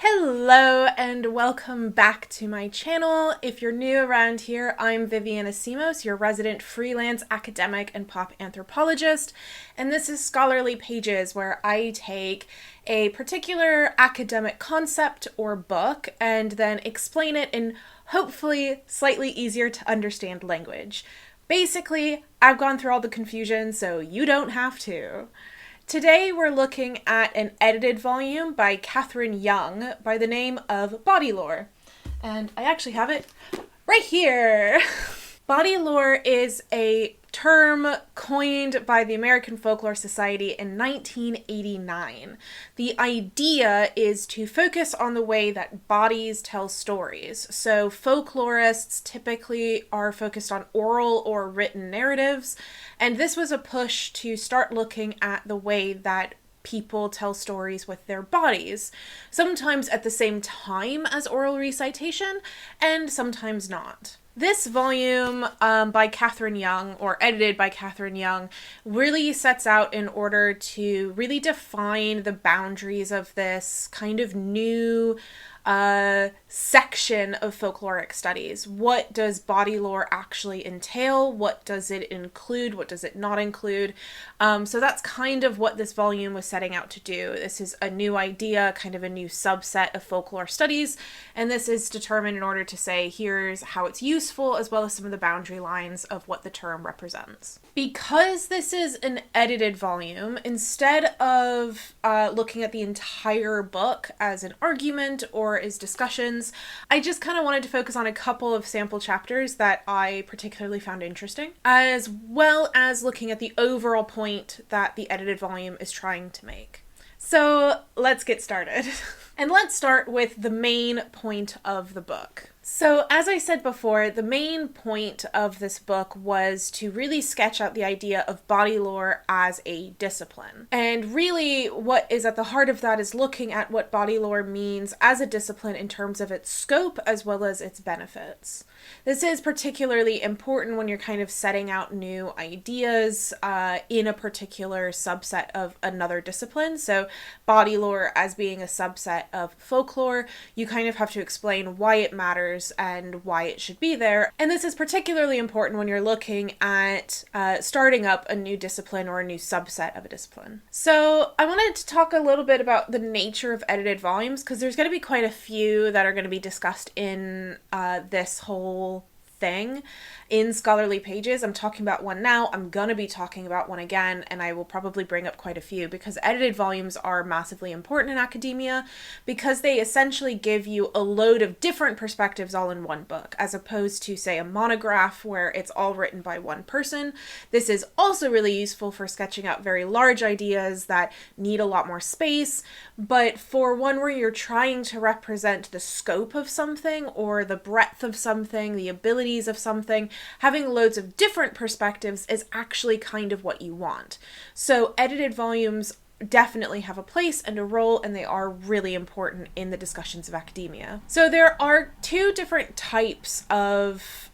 Hello and welcome back to my channel. If you're new around here, I'm Viviana Simos, your resident freelance academic and pop anthropologist, and this is Scholarly Pages, where I take a particular academic concept or book and then explain it in hopefully slightly easier to understand language. Basically, I've gone through all the confusion, so you don't have to. Today we're looking at an edited volume by Katherine Young by the name of Bodylore. And I actually have it right here. Bodylore is a term coined by the American Folklore Society in 1989. The idea is to focus on the way that bodies tell stories. So folklorists typically are focused on oral or written narratives, and this was a push to start looking at the way that people tell stories with their bodies, sometimes at the same time as oral recitation, and sometimes not. This volume by Katherine Young, or edited by Katherine Young, really sets out in order to really define the boundaries of this kind of new section of folkloric studies. What does bodylore actually entail? What does it include? What does it not include? So that's kind of what this volume was setting out to do. This is a new idea, kind of a new subset of folklore studies, and this is determined in order to say here's how it's useful, as well as some of the boundary lines of what the term represents. Because this is an edited volume, instead of looking at the entire book as an argument or as discussions, I just kind of wanted to focus on a couple of sample chapters that I particularly found interesting, as well as looking at the overall point that the edited volume is trying to make. So let's get started. And let's start with the main point of the book. So as I said before, the main point of this book was to really sketch out the idea of bodylore as a discipline. And really what is at the heart of that is looking at what bodylore means as a discipline in terms of its scope as well as its benefits. This is particularly important when you're kind of setting out new ideas in a particular subset of another discipline. So bodylore as being a subset of folklore, you kind of have to explain why it matters and why it should be there. And this is particularly important when you're looking at starting up a new discipline or a new subset of a discipline. So I wanted to talk a little bit about the nature of edited volumes, because there's going to be quite a few that are going to be discussed in this whole thing in Scholarly Pages. I'm talking about one now, I'm gonna be talking about one again, and I will probably bring up quite a few because edited volumes are massively important in academia because they essentially give you a load of different perspectives all in one book, as opposed to, say, a monograph where it's all written by one person. This is also really useful for sketching out very large ideas that need a lot more space, but for one where you're trying to represent the scope of something or the breadth of something, the ability of something, having loads of different perspectives is actually kind of what you want. So edited volumes definitely have a place and a role, and they are really important in the discussions of academia. So there are two different types of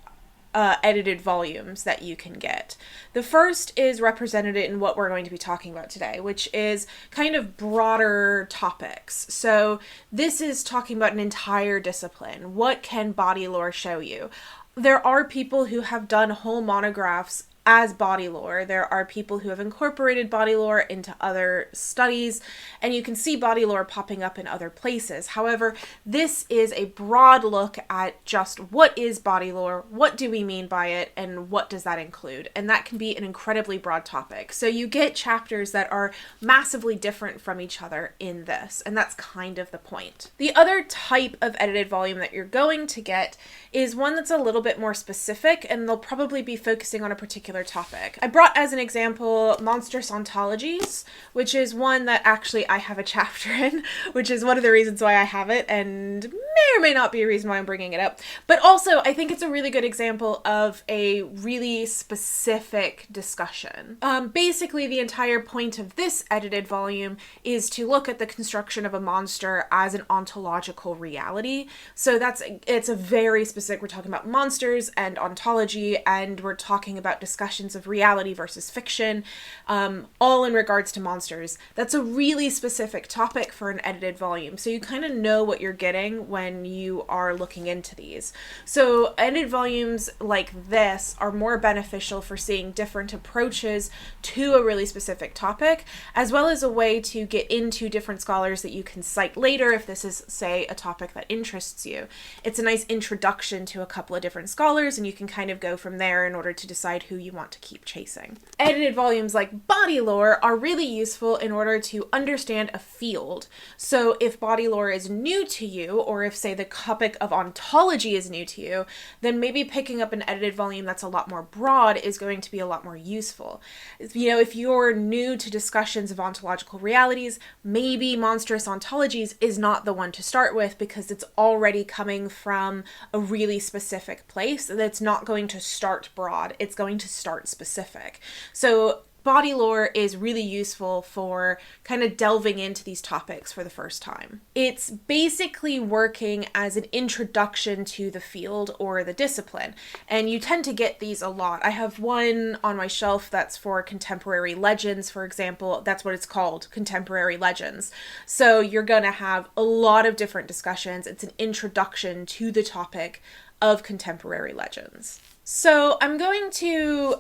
edited volumes that you can get. The first is represented in what we're going to be talking about today, which is kind of broader topics. So this is talking about an entire discipline. What can bodylore show you? There are people who have done whole monographs as bodylore. There are people who have incorporated bodylore into other studies, and you can see bodylore popping up in other places. However, this is a broad look at just what is bodylore, what do we mean by it, and what does that include? And that can be an incredibly broad topic. So you get chapters that are massively different from each other in this, and that's kind of the point. The other type of edited volume that you're going to get is one that's a little bit more specific, and they'll probably be focusing on a particular topic. I brought as an example monstrous ontologies, which is one that actually I have a chapter in, which is one of the reasons why I have it, and may or may not be a reason why I'm bringing it up. But also, I think it's a really good example of a really specific discussion. Basically, the entire point of this edited volume is to look at the construction of a monster as an ontological reality. So it's a very specific, we're talking about monsters and ontology, and we're talking about discussions of reality versus fiction, all in regards to monsters. That's a really specific topic for an edited volume. So you kind of know what you're getting when you are looking into these. So edited volumes like this are more beneficial for seeing different approaches to a really specific topic, as well as a way to get into different scholars that you can cite later if this is, say, a topic that interests you. It's a nice introduction to a couple of different scholars, and you can kind of go from there in order to decide who you want to keep chasing. Edited volumes like Bodylore are really useful in order to understand a field. So if Bodylore is new to you, or if, say, the topic of ontology is new to you, then maybe picking up an edited volume that's a lot more broad is going to be a lot more useful. You know, if you're new to discussions of ontological realities, maybe monstrous ontologies is not the one to start with because it's already coming from a really specific place that's not going to start broad, it's going to start specific. So Bodylore is really useful for kind of delving into these topics for the first time. It's basically working as an introduction to the field or the discipline, and you tend to get these a lot. I have one on my shelf that's for contemporary legends, for example. That's what it's called, contemporary legends. So you're going to have a lot of different discussions. It's an introduction to the topic of contemporary legends. So I'm going to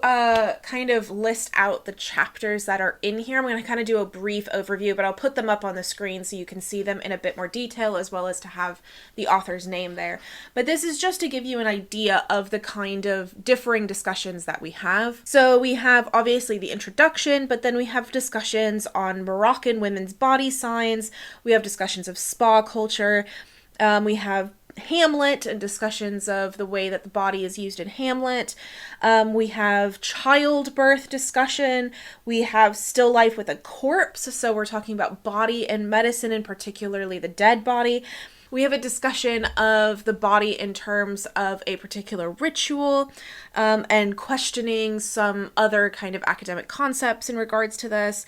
kind of list out the chapters that are in here. I'm going to kind of do a brief overview, but I'll put them up on the screen so you can see them in a bit more detail, as well as to have the author's name there. But this is just to give you an idea of the kind of differing discussions that we have. So we have obviously the introduction, but then we have discussions on Moroccan women's body signs. We have discussions of spa culture. We have Hamlet and discussions of the way that the body is used in Hamlet. We have childbirth discussion. We have still life with a corpse. So we're talking about body and medicine, and particularly the dead body. We have a discussion of the body in terms of a particular ritual, and questioning some other kind of academic concepts in regards to this.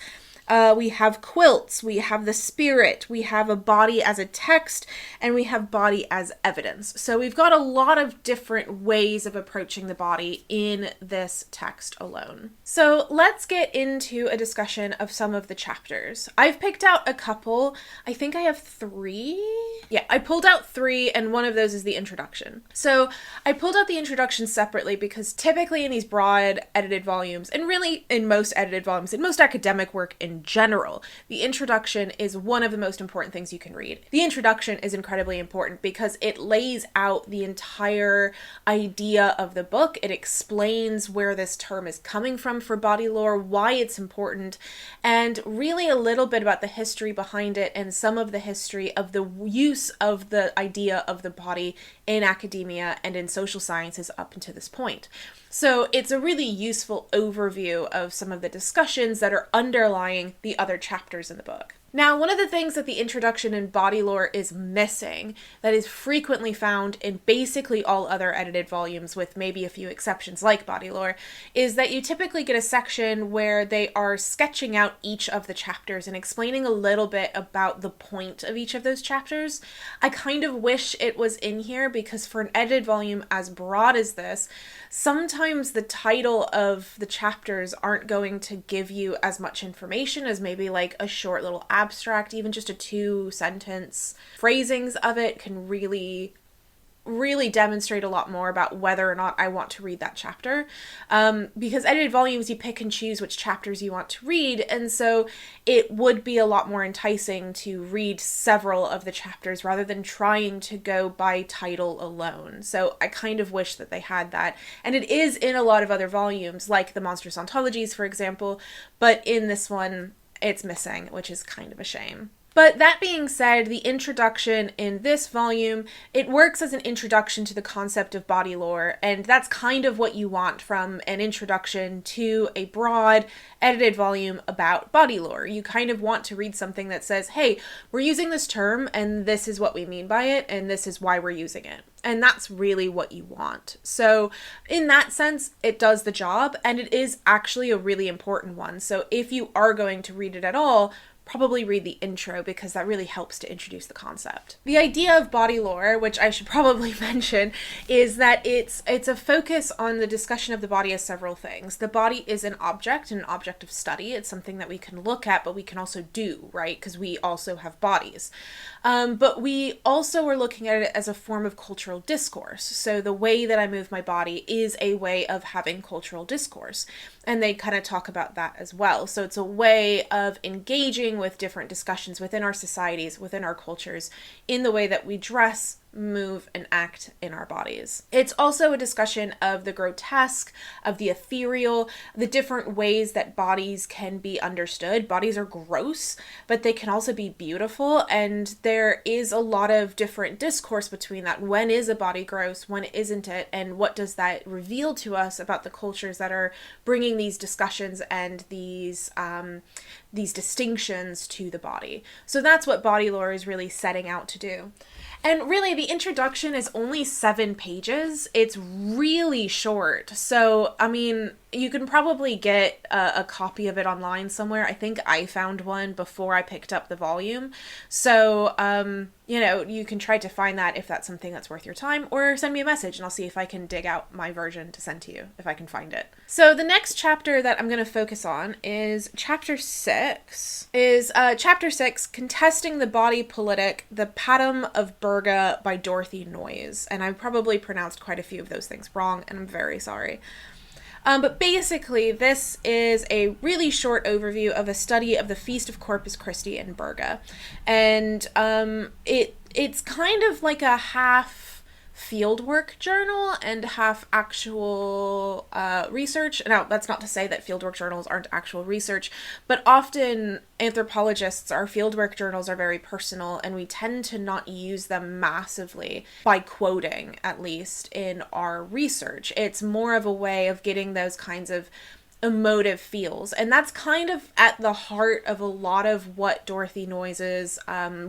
We have quilts, we have the spirit, we have a body as a text, and we have body as evidence. So we've got a lot of different ways of approaching the body in this text alone. So let's get into a discussion of some of the chapters. I've picked out a couple. I think I have 3. Yeah, I pulled out 3, and one of those is the introduction. So I pulled out the introduction separately because typically in these broad edited volumes, and really in most edited volumes, in most academic work in general, the introduction is one of the most important things you can read. The introduction is incredibly important because it lays out the entire idea of the book. It explains where this term is coming from for Bodylore, why it's important, and really a little bit about the history behind it and some of the history of the use of the idea of the body in academia and in social sciences up until this point. So it's a really useful overview of some of the discussions that are underlying the other chapters in the book. Now, one of the things that the introduction in Bodylore is missing, that is frequently found in basically all other edited volumes, with maybe a few exceptions like Bodylore, is that you typically get a section where they are sketching out each of the chapters and explaining a little bit about the point of each of those chapters. I kind of wish it was in here because for an edited volume as broad as this, sometimes the title of the chapters aren't going to give you as much information as maybe like a short little abstract. Even just a 2-sentence phrasings of it can really demonstrate a lot more about whether or not I want to read that chapter. Because edited volumes, you pick and choose which chapters you want to read, and so it would be a lot more enticing to read several of the chapters rather than trying to go by title alone. So I kind of wish that they had that. And it is in a lot of other volumes, like the Monstrous Ontologies, for example, but in this one, it's missing, which is kind of a shame. But that being said, the introduction in this volume, it works as an introduction to the concept of body lore, and that's kind of what you want from an introduction to a broad, edited volume about body lore. You kind of want to read something that says, hey, we're using this term, and this is what we mean by it, and this is why we're using it. And that's really what you want. So in that sense, it does the job, and it is actually a really important one. So if you are going to read it at all, probably read the intro because that really helps to introduce the concept. The idea of body lore, which I should probably mention, is that it's a focus on the discussion of the body as several things. The body is an object of study. It's something that we can look at, but we can also do, right? Because we also have bodies. But we also are looking at it as a form of cultural discourse. So the way that I move my body is a way of having cultural discourse. And they kind of talk about that as well. So it's a way of engaging with different discussions within our societies, within our cultures, in the way that we dress, move, and act in our bodies. It's also a discussion of the grotesque, of the ethereal, the different ways that bodies can be understood. Bodies are gross, but they can also be beautiful, and there is a lot of different discourse between that. When is a body gross? When isn't it? And what does that reveal to us about the cultures that are bringing these discussions and these distinctions to the body? So that's what body lore is really setting out to do. And really, the introduction is only 7 pages. It's really short. So, I mean, you can probably get a copy of it online somewhere. I think I found one before I picked up the volume. So, you can try to find that if that's something that's worth your time, or send me a message and I'll see if I can dig out my version to send to you, if I can find it. So the next chapter that I'm going to focus on is chapter 6, Contesting the Body Politic, the Patum of Berga by Dorothy Noyes. And I probably pronounced quite a few of those things wrong, and I'm very sorry. But basically, this is a really short overview of a study of the Feast of Corpus Christi in Berga. And it's kind of like a half fieldwork journal and half actual research. Now, that's not to say that fieldwork journals aren't actual research, but often anthropologists, our fieldwork journals are very personal, and we tend to not use them massively by quoting, at least in our research. It's more of a way of getting those kinds of emotive feels, and that's kind of at the heart of a lot of what Dorothy Noyes'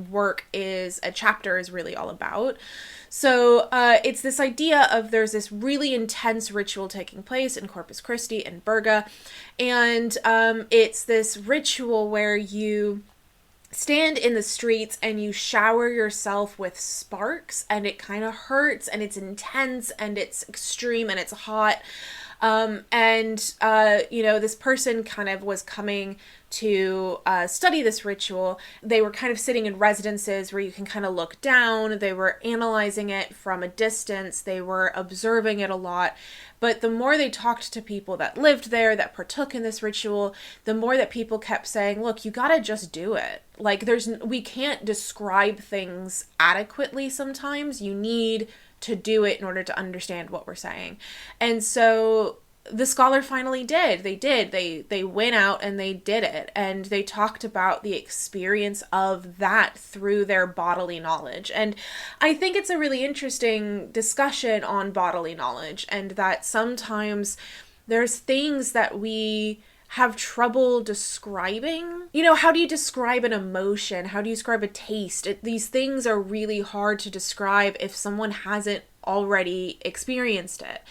work is. A chapter is really all about. So it's this idea of there's this really intense ritual taking place in Corpus Christi and Berga, and it's this ritual where you stand in the streets and you shower yourself with sparks, and it kind of hurts, and it's intense, and it's extreme, and it's hot. This person kind of was coming to study this ritual. They were kind of sitting in residences where you can kind of look down. They were analyzing it from a distance. They were observing it a lot. But the more they talked to people that lived there, that partook in this ritual, the more that people kept saying, look, you gotta just do it. Like, we can't describe things adequately sometimes. You need to do it in order to understand what we're saying. And so the scholar finally did. They went out and they did it. And they talked about the experience of that through their bodily knowledge. And I think it's a really interesting discussion on bodily knowledge, and that sometimes there's things that we have trouble describing. How do you describe an emotion? How do you describe a taste? These things are really hard to describe if someone hasn't already experienced it.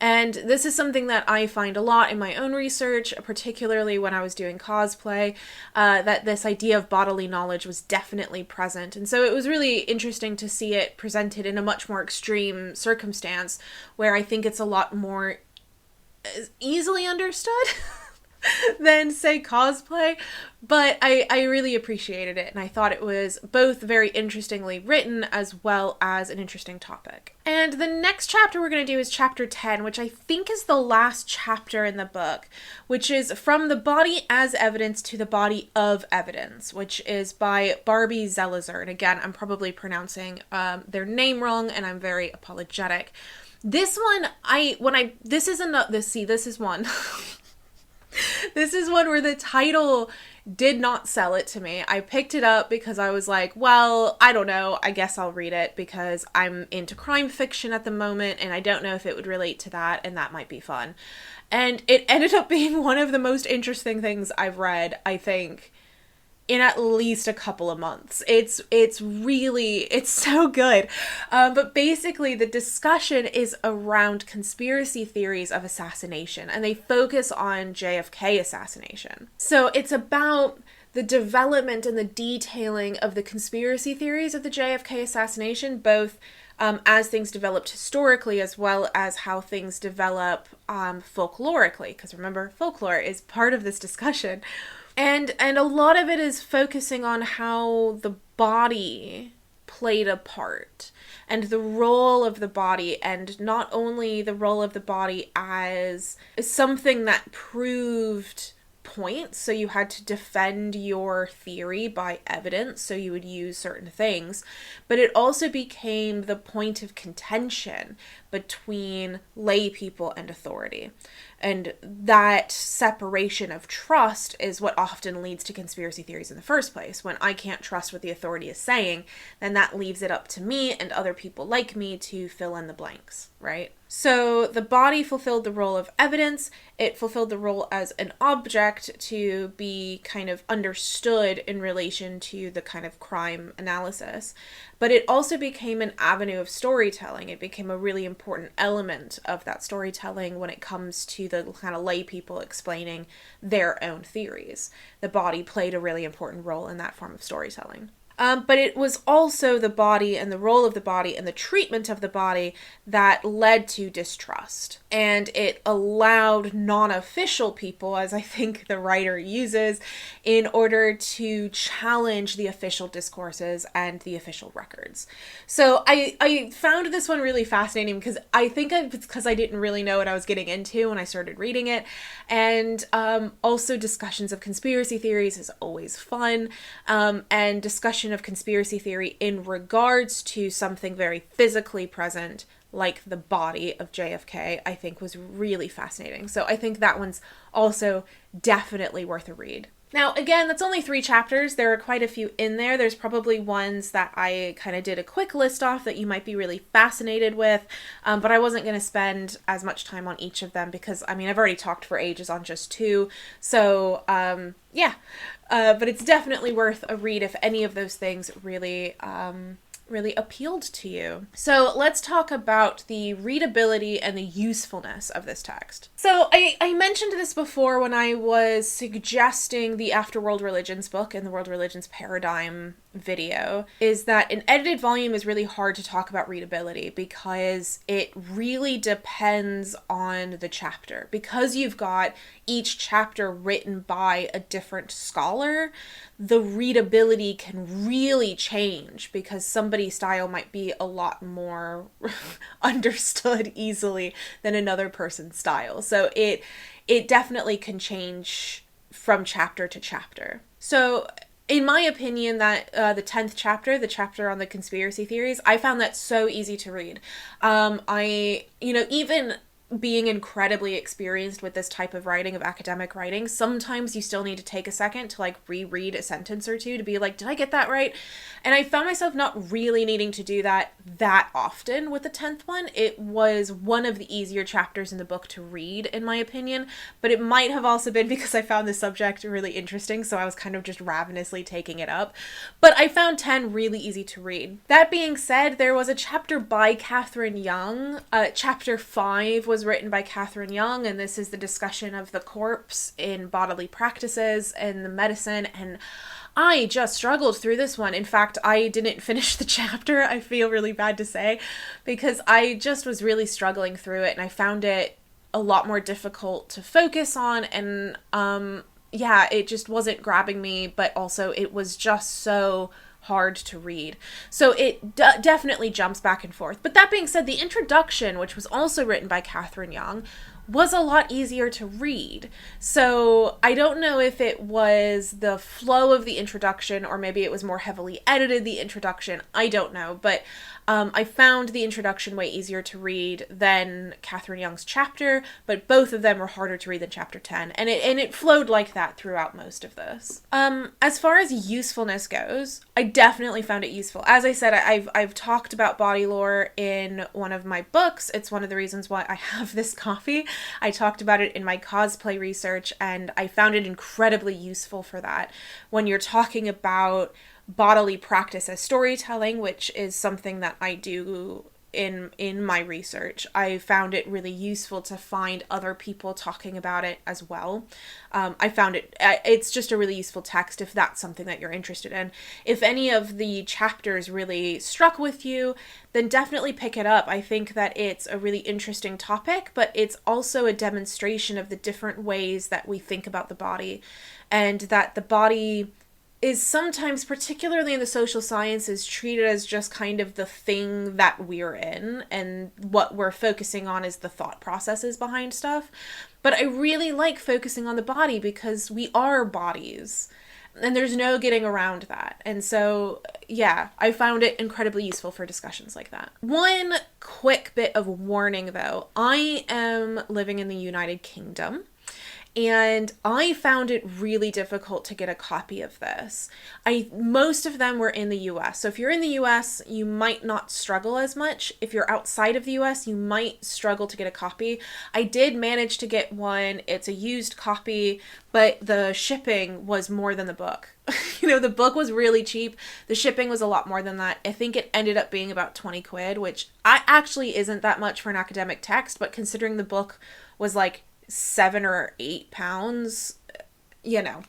And this is something that I find a lot in my own research, particularly when I was doing cosplay, that this idea of bodily knowledge was definitely present. And so it was really interesting to see it presented in a much more extreme circumstance, where I think it's a lot more easily understood than, say, cosplay. But I really appreciated it, and I thought it was both very interestingly written as well as an interesting topic. And the next chapter we're going to do is chapter 10, which I think is the last chapter in the book, which is From the Body as Evidence to the Body of Evidence, which is by Barbie Zelizer. And again, I'm probably pronouncing their name wrong, and I'm very apologetic. This one, this is one This is one where the title did not sell it to me. I picked it up because I was like, well, I don't know. I guess I'll read it because I'm into crime fiction at the moment and I don't know if it would relate to that, and that might be fun. And it ended up being one of the most interesting things I've read, I think, in at least a couple of months. It's so good. But basically the discussion is around conspiracy theories of assassination, and they focus on JFK assassination. So it's about the development and the detailing of the conspiracy theories of the JFK assassination, both as things developed historically as well as how things develop folklorically, because remember, folklore is part of this discussion. And a lot of it is focusing on how the body played a part and the role of the body, and not only the role of the body as something that proved points, so you had to defend your theory by evidence, so you would use certain things, but it also became the point of contention between lay people and authority. And that separation of trust is what often leads to conspiracy theories in the first place. When I can't trust what the authority is saying, then that leaves it up to me and other people like me to fill in the blanks, right? So the body fulfilled the role of evidence. It fulfilled the role as an object to be kind of understood in relation to the kind of crime analysis. But it also became an avenue of storytelling. It became a really important element of that storytelling when it comes to the kind of lay people explaining their own theories. The body played a really important role in that form of storytelling. But it was also the body and the role of the body and the treatment of the body that led to distrust. And it allowed non-official people, as I think the writer uses, in order to challenge the official discourses and the official records. So I found this one really fascinating because I think it's because I didn't really know what I was getting into when I started reading it. And also discussions of conspiracy theories is always fun. And discussion of conspiracy theory in regards to something very physically present like the body of JFK, I think was really fascinating. So I think that one's also definitely worth a read. Now, again, that's only 3 chapters. There are quite a few in there. There's probably ones that I kind of did a quick list off that you might be really fascinated with, but I wasn't going to spend as much time on each of them because, I mean, I've already talked for ages on just 2. So, yeah. But it's definitely worth a read if any of those things really appealed to you. So let's talk about the readability and the usefulness of this text. So I mentioned this before when I was suggesting the After World Religions book and the World Religions Paradigm video, is that an edited volume is really hard to talk about readability because it really depends on the chapter. Because you've got each chapter written by a different scholar, the readability can really change because somebody's style might be a lot more understood easily than another person's style. So it definitely can change from chapter to chapter. So in my opinion, that the 10th chapter, the chapter on the conspiracy theories, I found that so easy to read. Even being incredibly experienced with this type of writing, of academic writing, sometimes you still need to take a second to reread a sentence or two to be like, did I get that right? And I found myself not really needing to do that often with the 10th one. It was one of the easier chapters in the book to read, in my opinion, but it might have also been because I found the subject really interesting, so I was kind of just ravenously taking it up. But I found 10 really easy to read. That being said, there was a chapter by Katherine Young. Chapter 5 was written by Katherine Young, and this is the discussion of the corpse in bodily practices and the medicine, and I just struggled through this one. In fact, I didn't finish the chapter, I feel really bad to say, because I just was really struggling through it, and I found it a lot more difficult to focus on, and it just wasn't grabbing me, but also it was just so hard to read. So it definitely jumps back and forth. But that being said, the introduction, which was also written by Katherine Young, was a lot easier to read. So I don't know if it was the flow of the introduction or maybe it was more heavily edited, the introduction. I don't know. But I found the introduction way easier to read than Katherine Young's chapter, but both of them were harder to read than chapter 10. And it flowed like that throughout most of this. As far as usefulness goes, I definitely found it useful. As I said, I've talked about Bodylore in one of my books. It's one of the reasons why I have this copy. I talked about it in my cosplay research, and I found it incredibly useful for that. When you're talking about bodily practice as storytelling, which is something that I do in my research, I found it really useful to find other people talking about it as well. I found it's just a really useful text if that's something that you're interested in. If any of the chapters really struck with you, then definitely pick it up. I think that it's a really interesting topic, but it's also a demonstration of the different ways that we think about the body, and that the body is sometimes, particularly in the social sciences, treated as just kind of the thing that we're in, and what we're focusing on is the thought processes behind stuff. But I really like focusing on the body because we are bodies, and there's no getting around that. And so, yeah, I found it incredibly useful for discussions like that. One quick bit of warning, though. I am living in the United Kingdom, and I found it really difficult to get a copy of this. Most of them were in the US. So if you're in the US, you might not struggle as much. If you're outside of the US, you might struggle to get a copy. I did manage to get one. It's a used copy, but the shipping was more than the book. The book was really cheap. The shipping was a lot more than that. I think it ended up being about 20 quid, which actually isn't that much for an academic text, but considering the book was like £7 or £8,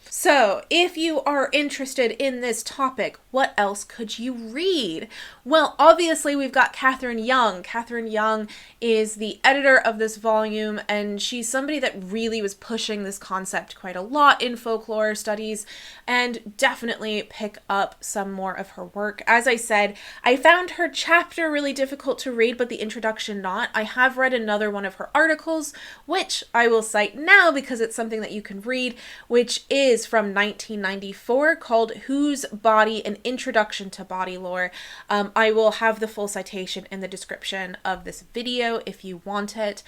So if you are interested in this topic, what else could you read? Well, obviously we've got Katherine Young. Katherine Young is the editor of this volume, and she's somebody that really was pushing this concept quite a lot in folklore studies, and definitely pick up some more of her work. As I said, I found her chapter really difficult to read, but the introduction not. I have read another one of her articles, which I will cite now because it's something that you can read, which is from 1994, called Whose Body? An Introduction to Bodylore. I will have the full citation in the description of this video if you want it.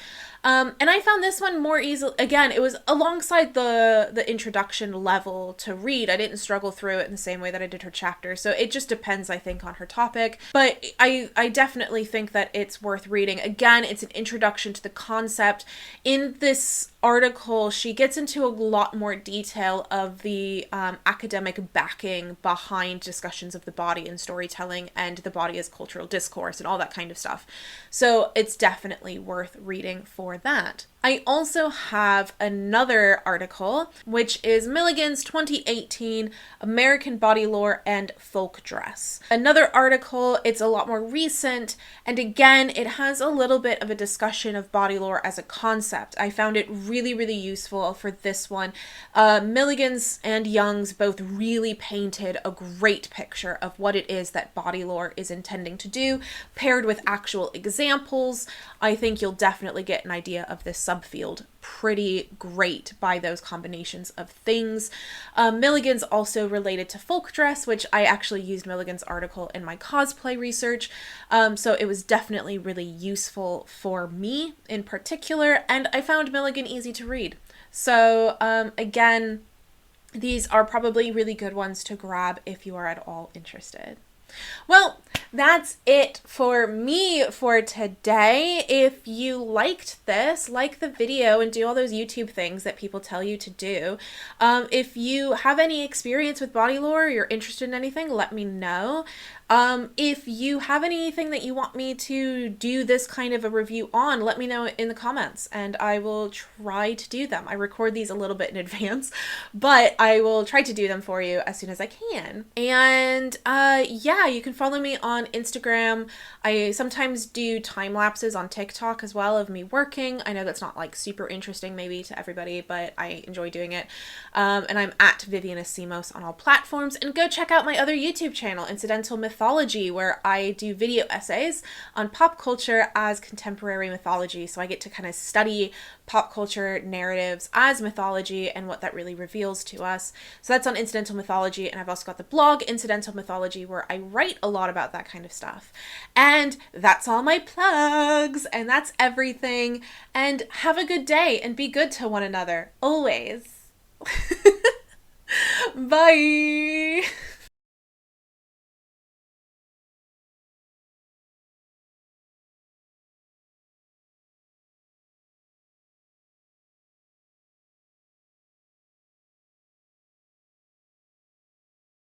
And I found this one more easily. Again, it was alongside the introduction level to read. I didn't struggle through it in the same way that I did her chapter. So it just depends, I think, on her topic. But I definitely think that it's worth reading. Again, it's an introduction to the concept. In this article, she gets into a lot more detail of the academic backing behind discussions of the body and storytelling, and the body as cultural discourse and all that kind of stuff. So it's definitely worth reading for that. I also have another article, which is Milligan's 2018 American Body Lore and Folk Dress. Another article, it's a lot more recent, and again, it has a little bit of a discussion of body lore as a concept. I found it really, really useful for this one. Milligan's and Young's both really painted a great picture of what it is that body lore is intending to do, paired with actual examples. I think you'll definitely get an idea of this subfield pretty great by those combinations of things. Milligan's also related to folk dress, which I actually used Milligan's article in my cosplay research, so it was definitely really useful for me in particular, and I found Milligan easy to read. So again, these are probably really good ones to grab if you are at all interested. Well, that's it for me for today. If you liked this, like the video and do all those YouTube things that people tell you to do. If you have any experience with body lore or you're interested in anything, let me know. If you have anything that you want me to do this kind of a review on, let me know in the comments and I will try to do them. I record these a little bit in advance, but I will try to do them for you as soon as I can. And yeah, you can follow me on on Instagram. I sometimes do time lapses on TikTok as well of me working. I know that's not like super interesting maybe to everybody, but I enjoy doing it. And I'm at Vivian Asimos on all platforms. And go check out my other YouTube channel, Incidental Mythology, where I do video essays on pop culture as contemporary mythology. So I get to kind of study pop culture narratives as mythology and what that really reveals to us. So that's on Incidental Mythology. And I've also got the blog Incidental Mythology, where I write a lot about that kind of stuff. And that's all my plugs, and that's everything. And have a good day and be good to one another always. Bye.